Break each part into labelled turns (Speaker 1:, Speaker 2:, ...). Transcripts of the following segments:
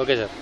Speaker 1: Okay sir.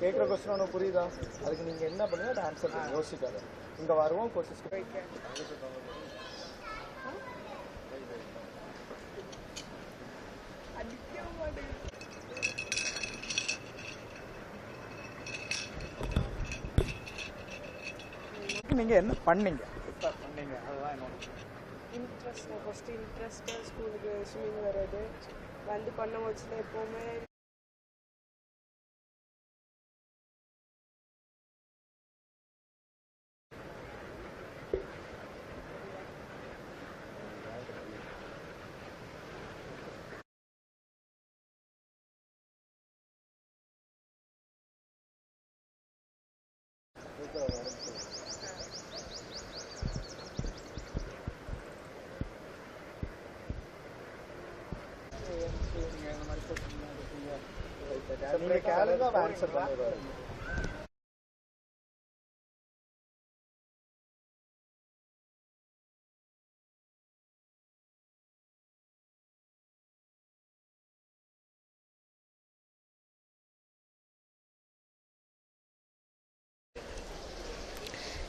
Speaker 2: கேட்குற question ஒன்று புரியுதா? அதுக்கு நீங்கள் என்ன பண்ணுங்க, அதை ஆன்சர் பண்ணி யோசிக்காது. இங்கே வருவோம் கோர்சஸ் நீங்கள் என்ன பண்ணீங்க அதுதான் என்னோட
Speaker 3: இன்ட்ரெஸ்ட். ஃபஸ்ட்டு இன்ட்ரெஸ்ட்டாக ஸ்கூலுக்கு ஸ்விம்மிங் வர்றது வந்து பண்ண வச்சுல எப்போவுமே
Speaker 2: நீங்கள் கேளுங்க, ஆன்சர் பண்ணுவார்.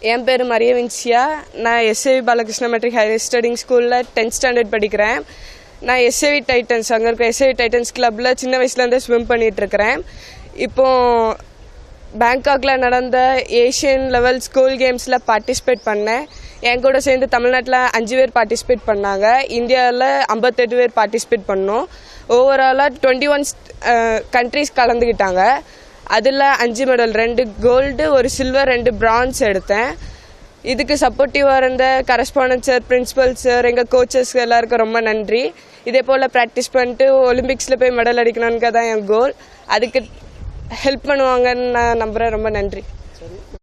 Speaker 3: என் பேர் மரிய வின்சியா. நான் SAV Balakrishna matric higher studying ஸ்கூலில் 10th ஸ்டாண்டர்ட் படிக்கிறேன். நான் எஸ்ஏவி டைட்டன்ஸ், அங்கே இருக்க எஸ்ஏவி டைட்டன்ஸ் கிளப்பில் சின்ன வயசுலேருந்தே ஸ்விம் பண்ணிகிட்ருக்கிறேன். இப்போது பேங்காக்கில் நடந்த ஏஷியன் லெவல் ஸ்கூல் கேம்ஸில் பார்ட்டிசிபேட் பண்ணேன். என் கூட சேர்ந்து தமிழ்நாட்டில் 5 பேர் பார்ட்டிசிபேட் பண்ணாங்க. இந்தியாவில் 58 பேர் பார்ட்டிசிபேட் பண்ணோம். ஓவராலாக 21 கண்ட்ரிஸ் கலந்துக்கிட்டாங்க. அதில் 5 மெடல், 2 கோல்டு, 1 சில்வர், 2 பிரான்ஸ் எடுத்தேன். இதுக்கு சப்போர்ட்டிவாக இருந்த கரஸ்பாண்டன்ட் சார், பிரின்ஸிபல் சார், எங்கள் கோச்சஸ் எல்லாருக்கும் ரொம்ப நன்றி. இதே போல் ப்ராக்டிஸ் பண்ணிட்டு ஒலிம்பிக்ஸில் போய் மெடல் அடிக்கணும்னு தான் என் கோல். அதுக்கு ஹெல்ப் பண்ணுவாங்கன்னு நான் நம்புகிறேன். ரொம்ப நன்றி.